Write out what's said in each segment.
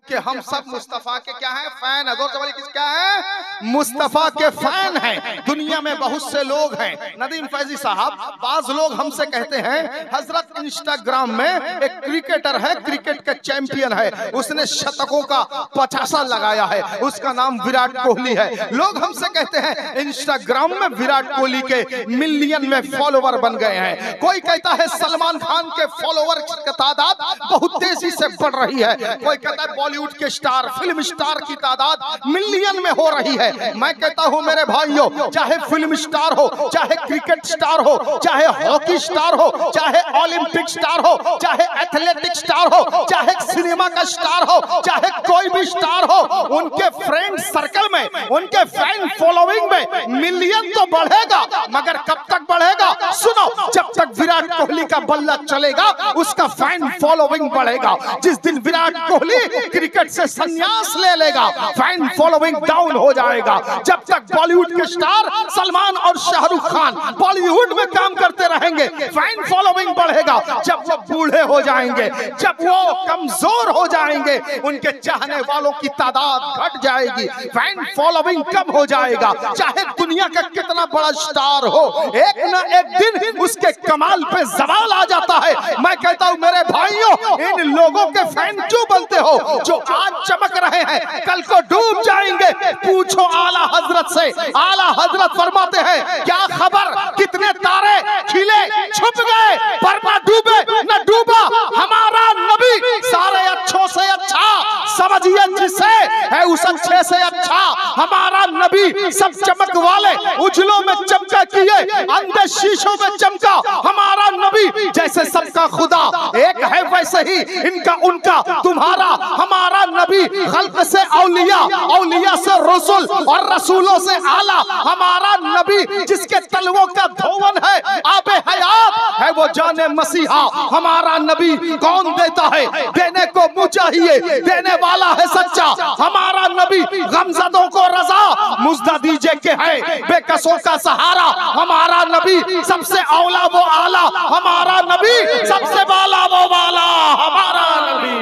कि हम सब मुस्तफा के क्या हैं, फैन है। जोर से क्या है, मुस्तफा के फैन हैं। दुनिया में बहुत से लोग हैं। नदीम फैजी साहब, बाज लोग हमसे कहते हैं हजरत इंस्टाग्राम में एक क्रिकेटर है, क्रिकेट के चैंपियन है, उसने शतकों का 50 लगाया है, उसका नाम विराट कोहली है। लोग हमसे कहते हैं इंस्टाग्राम में विराट कोहली के मिलियन में फॉलोवर बन गए हैं। कोई कहता है सलमान खान के फॉलोवर की तादाद बहुत तेजी से बढ़ रही है। कोई कहता है बॉलीवुड के स्टार, फिल्म स्टार की तादाद मिलियन में हो रही है। मैं कहता हूं मेरे भाइयों, चाहे फिल्म स्टार हो, चाहे क्रिकेट स्टार हो, चाहे हॉकी स्टार हो, चाहे ओलंपिक स्टार हो, चाहे एथलेटिक स्टार हो, चाहे सिनेमा का स्टार हो, चाहे कोई भी स्टार हो, उनके फ्रेंड सर्कल में, उनके फैन फॉलोइंग में मिलियन तो बढ़ेगा, मगर कब तक बढ़ेगा? सुनो, जब तक विराट कोहली का बल्ला चलेगा उसका फैन फॉलोइंग बढ़ेगा। जिस दिन विराट कोहली क्रिकेट से संन्यास ले लेगा, फैन फॉलोइंग डाउन हो जाएगा। जब तक बॉलीवुड के स्टार सलमान और शाहरुख खान बॉलीवुड में काम करते रहेंगे, फैन फॉलोइंग बढ़ेगा। जब वो बूढ़े हो जाएंगे, जब वो कमजोर हो जाएंगे, उनके चाहने वालों की तादाद घट जाएगी, फैन फॉलोइंग कम हो जाएगा। चाहे दुनिया का कितना बड़ा स्टार हो, एक ना एक दिन उसके कमाल पे जवाल आ जाता है। मैं कहता हूं मेरे भाइयों, इन लोगों के फैन क्यों बनते हो? जो आज चमक रहे हैं कल को डूब जाएंगे। पूछो आला हजरत से, आला हजरत फरमाते हैं क्या खबर कितने तारे खिले छुप गए, पर ना डूबे न डूबा हमारा नबी। सारे अच्छों से अच्छा समझिए जिसे है उस अच्छे से अच्छा हमारा नबी। सब चमक वाले उजलों में चमका किए, अंधे शीशों में चमका हमारा नबी। जैसे सबका खुदा एक है वैसे ही इनका उनका तुम्हारा हमारा नबी। खल्क से औलिया, औलिया से रसूल और रसूलों से आला हमारा नबी। जिसके तलवों का धोवन है आबे हयात है वो जाने मसीहा हमारा नबी। कौन देता है? देने को मुँह चाहिए, देने वाला है सच्चा हमारा नबी। गमज़दों को रजा मुज्दा दीजिए के है बेकसों का सहारा हमारा नबी। सबसे औला वो आला हमारा नबी, सबसे बाला वो बाला हमारा नबी।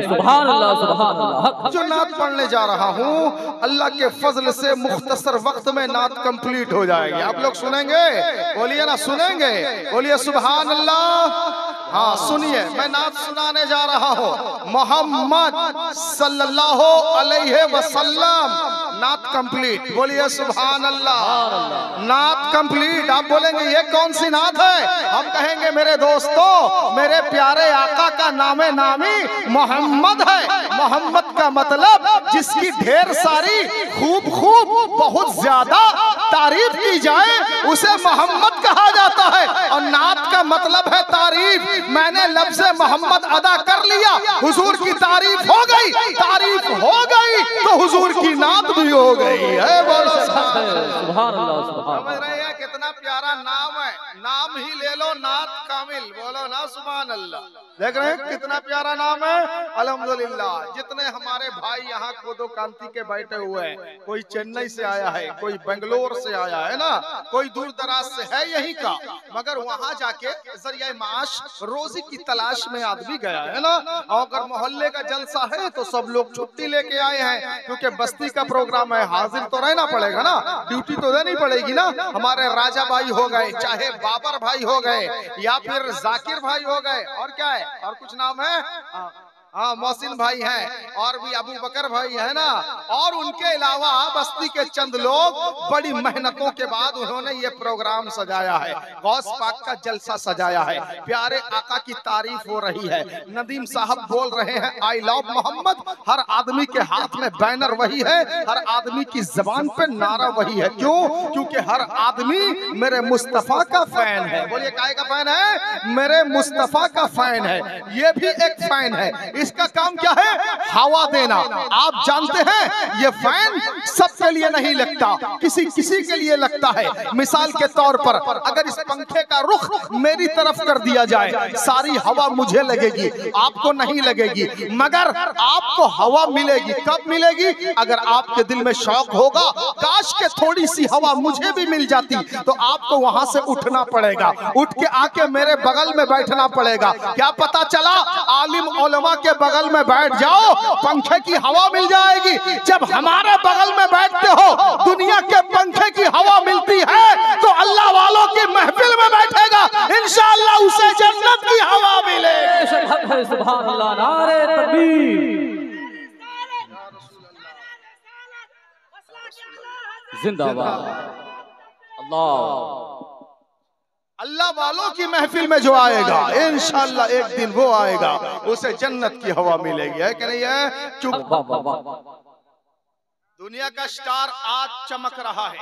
सुभान अल्लाह, सुभान अल्लाह। जो नात पढ़ने जा रहा हूँ अल्लाह के फजल से मुख्तसर वक्त में नात कंप्लीट हो जाएगी। आप लोग सुनेंगे? बोलिए ना, सुनेंगे? बोलिए सुभान अल्लाह। हाँ सुनिए, मैं नात सुनाने जा रहा हूँ मोहम्मद सल्लल्लाहु अलैहि वसल्लम। नात कंप्लीट, बोलिए सुभान अल्लाह। नात कंप्लीट। आप बोलेंगे ये कौन सी नात है? हम कहेंगे मेरे दोस्तों, मेरे प्यारे आका का नामे नामी मोहम्मद है। मोहम्मद का मतलब जिसकी ढेर सारी खूब खूब बहुत ज्यादा तारीफ की जाए उसे मोहम्मद कहा जाता है। और नात का मतलब है तारीफ। मैंने लफ्ज़ मोहम्मद अदा कर लिया, हुजूर की तारीफ हो गई, तारीफ हो गई तो हुजूर की नात भी हो गई है। सुभान अल्लाह, सुभान। समझ रहे हैं कितना प्यारा नाम है? नाम ही ले लो नात कामिल, बोलो ना सुभान अल्लाह। देख रहे हैं कितना प्यारा नाम है। अल्हम्दुलिल्लाह, जितने हमारे भाई यहाँ कोदो कांति के बैठे हुए हैं, कोई चेन्नई से आया है, कोई बेंगलोर से आया है ना, कोई दूर दराज से है यहीं का, मगर वहां जाके जरिया माश रोजी की तलाश में आदमी गया है ना। और अगर मोहल्ले का जलसा है तो सब लोग छुट्टी लेके आए हैं, क्योंकि बस्ती का प्रोग्राम है, हाजिर तो रहना पड़ेगा ना, ड्यूटी तो देनी पड़ेगी ना। हमारे राजा भाई हो गए, चाहे बाबर भाई हो गए, या फिर जाकिर भाई हो गए, और क्या है, और कुछ नाम है, हाँ मोहसिन भाई हैं, और भी अबू बकर भाई है ना। और उनके अलावा बस्ती के चंद लोग बड़ी मेहनतों के बाद उन्होंने ये प्रोग्राम सजाया है, गौस पाक का जलसा सजाया है, प्यारे आका की तारीफ हो रही है। नदीम साहब बोल रहे हैं आई लव मोहम्मद। हर आदमी के हाथ में बैनर वही है, हर आदमी की जबान पे नारा वही है। क्यों? क्योंकि हर आदमी मेरे मुस्तफा का फैन है। बोलिए काय का फैन है? मेरे मुस्तफा का फैन है। ये भी एक फैन है, इसका काम क्या है? हवा देना। आप जानते हैं ये फैन सबके लिए नहीं लगता, किसी किसी के लिए लगता है। मिसाल के तौर पर अगर इस पंखे का रुख मेरी तरफ कर दिया जाए, सारी हवा मुझे लगेगी, आपको नहीं लगेगी, मगर आपको हवा मिलेगी। कब मिलेगी? अगर आपके दिल में शौक होगा काश के थोड़ी सी हवा मुझे भी मिल जाती, तो आपको वहां से उठना पड़ेगा, उठ के आके मेरे बगल में बैठना पड़ेगा। क्या पता चला आलिम उलमा के बगल में बैठ जाओ पंखे की हवा मिल जाएगी। जब हमारे बगल में बैठते हो दुनिया के पंखे की हवा मिलती है तो अल्लाह वालों की महफिल में बैठेगा, इंशाअल्लाह उसे जन्नत की हवा मिलेगी। सुभान अल्लाह, नारे तकबीर, जिंदाबाद। अल्लाह वालों की महफिल में जो आएगा इंशाअल्लाह एक दिन वो आएगा, उसे जन्नत की हवा मिलेगी, है कि नहीं है? चुप। दुनिया का स्टार आज चमक रहा है,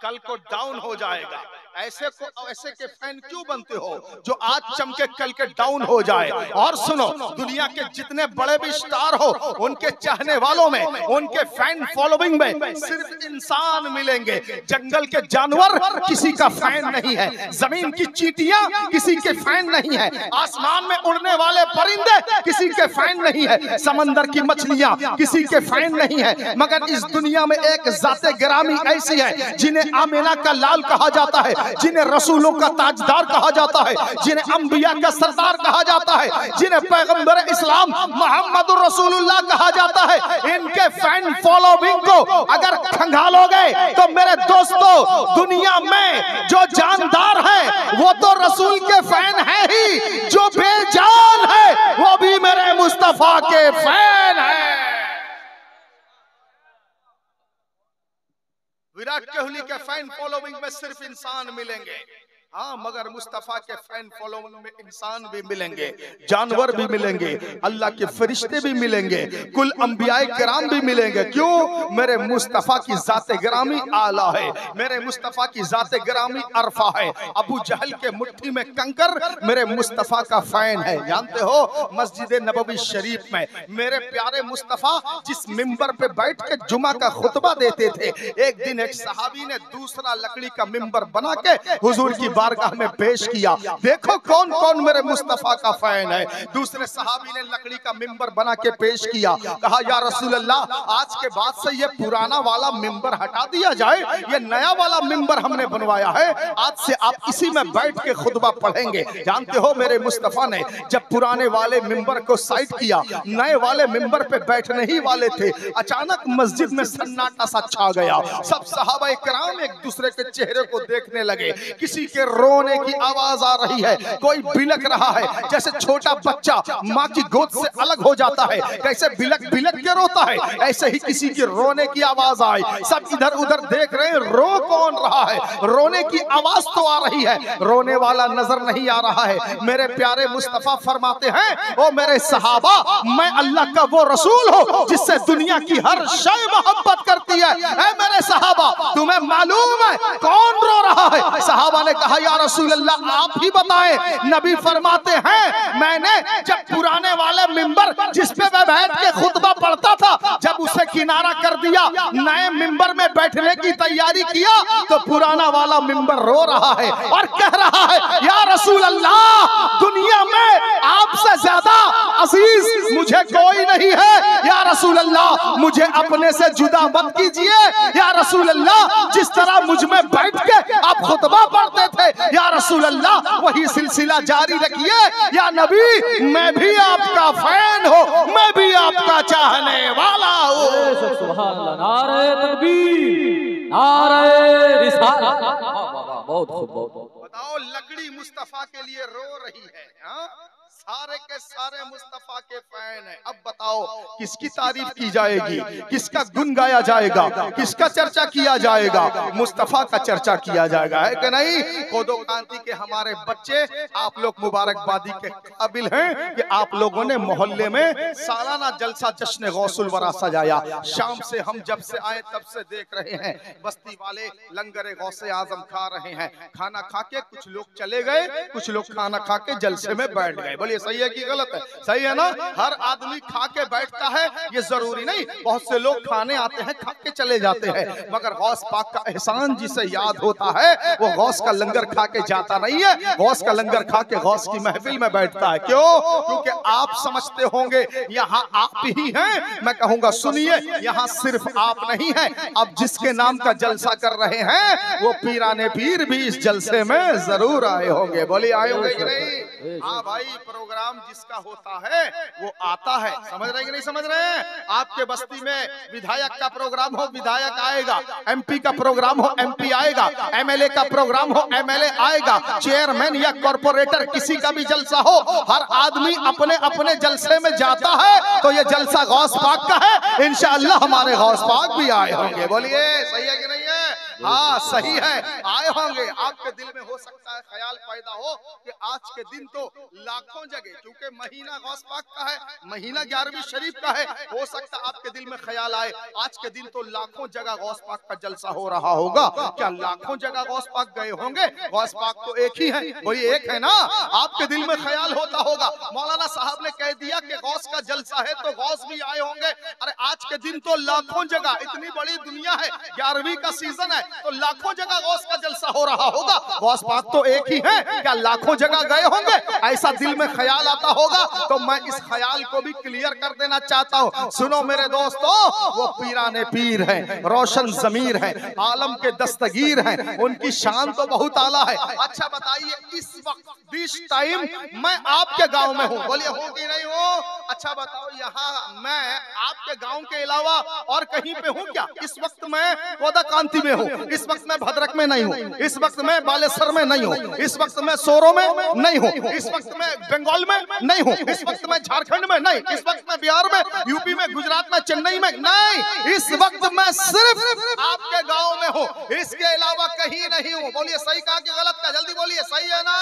कल को डाउन हो जाएगा। ऐसे के फैन क्यों बनते हो जो आज चमके कल के डाउन हो जाए? और सुनो, दुनिया के जितने बड़े भी स्टार हो उनके चाहने वालों में, उनके फैन फॉलोइंग में सिर्फ इंसान मिलेंगे। जंगल के जानवर किसी का फैन नहीं है, जमीन की चींटियां किसी के फैन नहीं है, आसमान में उड़ने वाले परिंदे किसी के फैन नहीं है, समंदर की मछलियां किसी के फैन नहीं है। मगर इस दुनिया में एक जाते गिरामी ऐसी है जिन्हें आमिना का लाल कहा जाता है, जिन्हें रसूलों का ताजदार कहा जाता है, जिन्हें अंबिया का सरदार कहा जाता है, जिन्हें पैगंबर इस्लाम मोहम्मद रसूलुल्लाह कहा जाता है। इनके फैन फॉलोइंग को अगर खंगालोगे तो मेरे दोस्तों दुनिया में जो जानदार है वो तो रसूल के फैन है ही, जो बेजान है वो भी मेरे मुस्तफा के फैन है। विराट कोहली के फैन फॉलोइंग में सिर्फ इंसान मिलेंगे, हाँ, मगर मुस्तफा के फैन फॉलोइंग में इंसान भी मिलेंगे, जानवर भी मिलेंगे, अल्लाह के फरिश्ते भी मिलेंगे, कुल अंबियाए किराम भी मिलेंगे। क्यों? मेरे मुस्तफा की जाते गिरामी आला है, मेरे मुस्तफा की जाते गिरामी अरफा है। अबू जहल के मुट्ठी में कंकर मेरे मुस्तफा का फैन है। जानते हो मस्जिद नबवी शरीफ में मेरे प्यारे मुस्तफा जिस मिंबर पे बैठ के जुमा का खुतबा देते थे, एक दिन एक सहाबी ने दूसरा लकड़ी का मिंबर बना के हुजूर की बारगाह में पेश किया। देखो कौन कौन मेरे मुस्तफा का फैन है। दूसरे सहाबी ने लकड़ी का मिंबर बना के पेश किया, कहा या रसूल अल्लाह आज के बाद से ये पुराना वाला मिंबर हटा दिया जाए, ये नया वाला मिंबर हमने बनवाया है, आज से आप इसी में बैठ के खुतबा पढ़ेंगे। जानते हो मेरे मुस्तफा ने जब पुराने वाले मिंबर को साइड किया, नए वाले मिंबर पे बैठने ही वाले थे, अचानक मस्जिद में सन्नाटा सा छा गया। सब सहाबा इकराम एक दूसरे के चेहरे को देखने लगे, किसी के रोने की आवाज आ रही है, कोई बिलक रहा है, जैसे छोटा बच्चा माँ की गोद से अलग हो जाता है, कैसे बिलक बिलक के रोता है, ऐसे ही किसी की रोने की आवाज आई। सब इधर उधर देख रहे हैं, रो कौन रहा है, रोने की आवाज तो आ रही है, रोने वाला नजर नहीं आ रहा है। मेरे प्यारे मुस्तफा फरमाते हैं, ओ मेरे सहाबा, मैं अल्लाह का वो रसूल हूँ जिससे दुनिया की हर शय मोहब्बत करती है। ऐ मेरे सहाबा, तुम्हें मालूम है कौन रो रहा है? सहाबा ने कहा या रसूल अल्लाह आप ही बताएं। नबी फरमाते हैं, मैंने जब पुराने वाले मिंबर जिस पे मैं बैठ के खुतबा पढ़ता था, जब उसे किनारा कर दिया, नए मिंबर में बैठने की तैयारी किया, तो पुराना वाला मिंबर रो रहा है और कह रहा है या रसूल अल्लाह दुनिया में आपसे ज्यादा अजीज मुझे कोई नहीं है, या रसूल अल्लाह मुझे अपने से जुदा मत कीजिए, या रसूल अल्लाह जिस तरह मुझ में बैठ के आप खुतबा पढ़ते थे, या रसूल अल्लाह वही सिलसिला जारी रखिए। या नबी मैं भी आपका फैन हूँ, मैं भी आपका चाहने वाला हूँ। सुभान अल्लाह, नारे तकबीर, नारे रिसालत। बहुत खूब, बहुत। बताओ लकड़ी मुस्तफा के लिए रो रही है, हाँ? सारे के सारे मुस्तफा के फैन है। अब बताओ किसकी तारीफ की जाएगी, किसका गुण गाया जाएगा, किसका चर्चा किया जाएगा? मुस्तफा का चर्चा किया जाएगा, है कि नहीं? कोदो कांति के हमारे बच्चे, आप लोग मुबारकबादी के काबिल हैं कि आप लोगों ने मोहल्ले में सालाना जलसा जश्न गौसुल वरा सजाया। शाम से हम जब से आए तब से देख रहे हैं, बस्ती वाले लंगर गौसे आजम खा रहे हैं। खाना खा के कुछ लोग चले गए, कुछ लोग खाना खा के जलसे में बैठ गए। बोलिए सही है कि गलत है? सही है ना? हर आदमी खा के बैठता है ये जरूरी नहीं, बहुत से लोग खाने आते हैं खा के चले जाते हैं, मगर गौस पाक का एहसान जिसे याद होता है वो गौस का लंगर खा के जाता नहीं है, गौस का लंगर खा के गौस की महफिल में बैठता है। क्यों? क्योंकि आप समझते होंगे यहाँ आप ही हैं। मैं कहूंगा सुनिए, यहाँ सिर्फ आप नहीं है, अब जिसके नाम का जलसा कर रहे हैं वो पीराने पीर भी इस जलसे में जरूर आए होंगे। बोलिए आए होंगे कि नहीं? हाँ भाई, प्रोग्राम जिसका होता है वो आता है। समझ रहे कि नहीं समझ रहे हैं? आपके बस्ती में विधायक का प्रोग्राम हो, विधायक आएगा। एमपी का प्रोग्राम हो, एमपी आएगा। एमएलए का प्रोग्राम हो, एमएलए आएगा। चेयरमैन या कॉर्पोरेटर किसी का भी जलसा हो, हर आदमी अपने अपने जलसे में जाता है। तो ये जलसा गौस पाक का है, इंशाअल्लाह हमारे गौस पाक भी आए होंगे। बोलिए सही है कि नहीं है? हाँ सही है, आए होंगे। आपके दिल में हो सकता है ख्याल पैदा हो कि आज के दिन तो लाखों जगह, क्योंकि महीना गौस पाक का है, महीना 11वीं शरीफ का है, हो सकता है आपके दिल में ख्याल आए आज के दिन तो लाखों जगह गौस पाक का जलसा हो रहा होगा। क्या लाखों जगह गौस पाक गए होंगे? गौस पाक तो एक ही है, वही एक है ना। आपके दिल में ख्याल होता होगा मौलाना साहब ने कह दिया कि गौस का जलसा है तो गौस भी आए होंगे। अरे आज के दिन तो लाखों जगह, इतनी बड़ी दुनिया है, 11वीं का सीजन है तो लाखों जगह गौस का जलसा हो रहा होगा। गौस पाक तो एक ही है, क्या लाखों जगह गए होंगे? ऐसा दिल में ख्याल आता होगा तो मैं इस ख्याल को भी क्लियर कर देना चाहता हूँ। सुनो मेरे दोस्तों, वो पीराने पीर हैं, रोशन जमीर हैं, आलम के दस्तगीर हैं, उनकी शान तो बहुत आला है। अच्छा बताइए, इस वक्त दिस टाइम मैं आपके गांव में हूँ, बोलिए हो कि नहीं हो? अच्छा बताओ, यहाँ मैं आपके गांव के अलावा और कहीं पे हूँ क्या? इस वक्त मैं कोदाकांति में हूँ, इस वक्त मैं भद्रक में नहीं हूँ, इस वक्त मैं बालेश्वर में नहीं हूँ, इस वक्त मैं सोरो में नहीं हूँ, इस वक्त मैं बंगाल में नहीं हूँ, इस वक्त मैं झारखंड में नहीं, इस वक्त मैं बिहार में, यूपी में, गुजरात में, चेन्नई में नहीं। इस वक्त मैं सिर्फ आपके गांव में हूँ, इसके अलावा कहीं नहीं हूँ। बोलिए सही कहा कि गलत कहा? जल्दी बोलिए, सही है ना?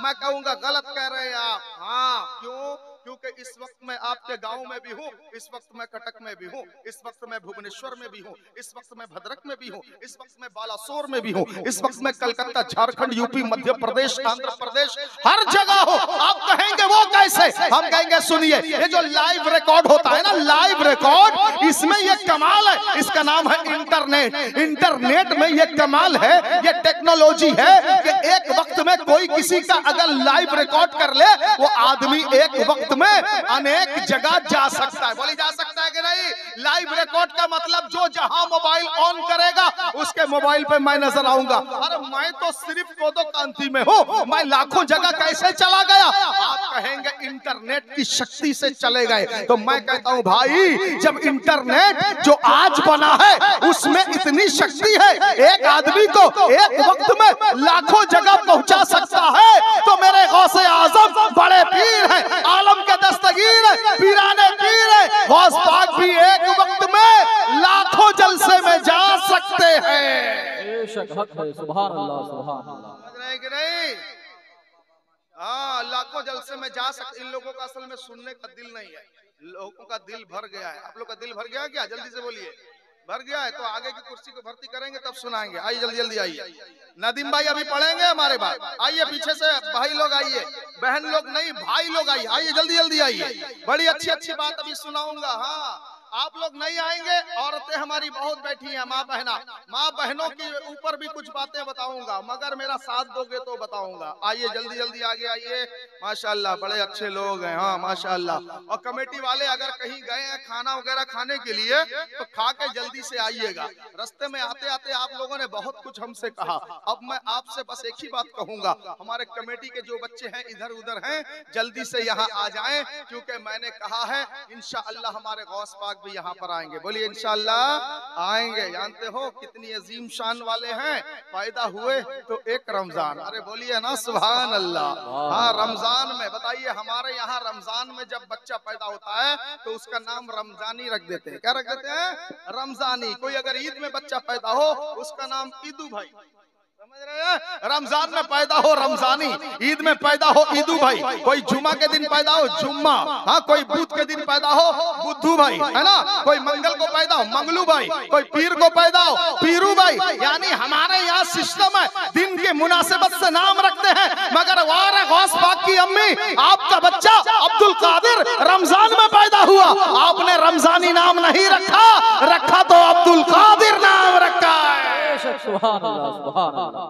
मैं कहूंगा गलत कह रहे हैं आप। हाँ, क्यों? क्योंकि इस वक्त मैं आपके गांव में भी हूँ, इस वक्त मैं कटक में भी हूँ, इस वक्त मैं भुवनेश्वर में भी हूँ, इस वक्त मैं भद्रक में भी हूँ, इस वक्त मैं बालासोर में भी हूँ, इस वक्त मैं कलकत्ता, झारखंड, यूपी, मध्य प्रदेश, आंध्र प्रदेश, हर जगह हो। आप कहेंगे वो कैसे? हम कहेंगे सुनिए, ये जो लाइव रिकॉर्ड होता है ना, लाइव रिकॉर्ड, इसमें ये कमाल है, इसका नाम है इंटरनेट। इंटरनेट में ये कमाल है, ये टेक्नोलॉजी है कि एक वक्त में कोई किसी का अगर लाइव रिकॉर्ड कर ले, वो आदमी एक वक्त में अनेक जगह जा सकता है। बोली जा सकता है कि नहीं? लाइव रिकॉर्ड का मतलब जो जहां मोबाइल ऑन करेगा उसके मोबाइल पे मैं नजर आऊंगा। अरे मैं तो सिर्फ कोदाकांति में हूं, मैं लाखों जगह कैसे चला गया? आप कहेंगे इंटरनेट की शक्ति से चले गए, तो मैं कहता हूं भाई, जब इंटरनेट जो आज बना है उसमें इतनी शक्ति है, एक आदमी को एक वक्त में लाखों जगह पहुंचा सकता है, तो मेरे गौसे आजम बड़े पीर हैं, आलम के दस्तगीर है, पीराने पीर है, गौस पाक भी एक वक्त में लाखों जलसे में जा सकते हैं। बेशक हक है, सुभान अल्लाह, सुभान अल्लाह। समझ रहे कि नहीं? हाँ, लाखों जलसे में जा सकते। इन लोगों का असल में सुनने का दिल नहीं है, लोगों का दिल भर गया है। आप लोग का दिल भर गया क्या? जल्दी से बोलिए, भर गया है तो आगे की कुर्सी को भर्ती करेंगे तब सुनाएंगे। आइए जल्दी जल्दी आइए। नदीम भाई अभी पढ़ेंगे हमारे बाद, आइए पीछे से भाई लोग आइए, बहन लोग नहीं भाई लोग आइए, आइए जल्दी जल्दी आइए। बड़ी अच्छी अच्छी बात अभी सुनाऊंगा। हाँ, आप लोग नहीं आएंगे, औरतें हमारी बहुत बैठी हैं, माँ बहनों के ऊपर भी कुछ बातें बताऊंगा, मगर मेरा साथ दोगे तो बताऊंगा। आइए जल्दी जल्दी आगे आइए। माशाल्लाह बड़े अच्छे लोग हैं। हाँ माशाल्लाह। और कमेटी वाले अगर कहीं गए हैं खाना वगैरह खाने के लिए तो खा के जल्दी से आइएगा। रास्ते में आते आते आप लोगों ने बहुत कुछ हमसे कहा, अब मैं आपसे बस एक ही बात कहूंगा, हमारे कमेटी के जो बच्चे हैं इधर उधर हैं, जल्दी से यहाँ आ जाएं, क्योंकि मैंने कहा है इंशाअल्लाह हमारे गौस पाक भी यहाँ पर आएंगे। बोलिए इंशाअल्लाह आएंगे। जानते हो कितनी अजीम शान वाले हैं, पैदा हुए तो एक रमजान, अरे बोलिए ना सुभान अल्लाह। हाँ रमजान में बताइए, हमारे यहाँ रमजान में जब बच्चा पैदा होता है तो उसका नाम रमजानी रख देते हैं। क्या रख देते हैं? रमजानी। कोई अगर ईद में बच्चा पैदा हो उसका नाम ईदू भाई, समझ रहे हैं? रमजान में पैदा हो रमजानी, ईद में पैदा हो ईदू भाई, कोई जुमा के दिन पैदा हो जुम्मा, हाँ कोई बुध के दिन पैदा हो बुद्धू भाई, है ना, कोई मंगल को पैदा हो मंगलू भाई, कोई पीर को पैदा हो पीरू भाई। यानी हमारे यहाँ सिस्टम है, दिन के मुनासिबत से नाम रखते हैं, मगर वारे गौस पाक की अम्मी आपका बच्चा अब्दुल कादिर रमजान में पैदा हुआ, आपने रमजानी नाम नहीं रखा तो अब्दुल कादिर नाम रखा है। सुभान अल्लाह, सुभान अल्लाह।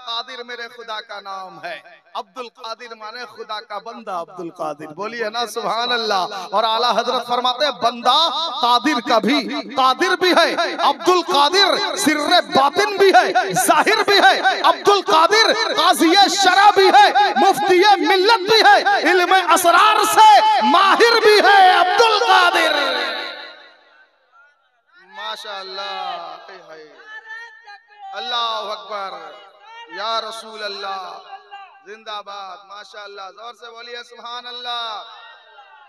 कादिर मेरे खुदा का नाम है। अब्दुल कादिर माने खुदा का बंदा अब्दुल कादिर, बोलिए ना सुभान अल्लाह। और आला हजरत फरमाते हैं बंदा कादिर का भी कादिर भी है, अब्दुल कादिर सिर्रे बातिन भी है, जाहिर भी है। अब्दुल कादिर काज़िए शरा भी है, मुफ्तिए मिल्लत भी है, इल्मे असरार से माहिर भी है अब्दुल कादिर। माशाअल्लाह, अल्लाह अकबर, या रसूल अल्लाह, जिंदाबाद, माशाअल्लाह, जोर से बोलिए सुभान अल्लाह।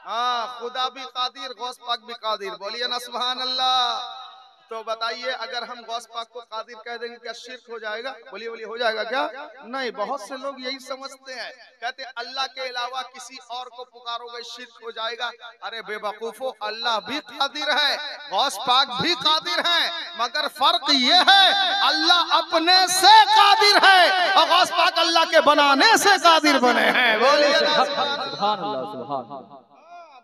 हाँ, खुदा भी कादिर, गौस पाक भी कादिर, बोलिए ना सुभान अल्लाह। तो बताइए अगर हम गौस पाक को कादिर कह देंगे क्या शिर्क हो जाएगा? बोलिए बोलिए, हो जाएगा क्या? नहीं, बहुत से लोग यही समझते हैं, कहते हैं अल्लाह के अलावा किसी और को पुकारोगे शिर्क हो जाएगा। अरे बेवकूफो, अल्लाह भी कादिर है, गौस पाक भी कादिर है, मगर फर्क ये है अल्लाह अपने से कादिर है और गौस पाक अल्लाह के बनाने से कादिर बने हैं। बोलिए सुभान अल्लाह, सुभान अल्लाह।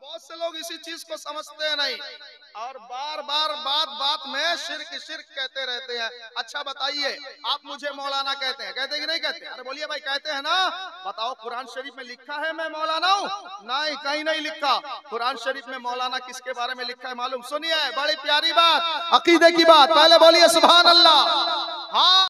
बहुत से लोग इसी चीज को समझते हैं नहीं, और बार बार बात में शिर्क शिर्क कहते रहते हैं। अच्छा बताइए, आप मुझे मौलाना कहते हैं, कहते हैं कि नहीं कहते? अरे बोलिए भाई, कहते हैं ना? बताओ कुरान शरीफ में लिखा है मैं मौलाना हूँ? नहीं, कहीं नहीं लिखा। कुरान शरीफ में मौलाना किसके बारे में लिखा है मालूम? सुनिए, बड़ी प्यारी बात, अकीदे की बात, पहले बोलिए सुभान अल्लाह। हाँ।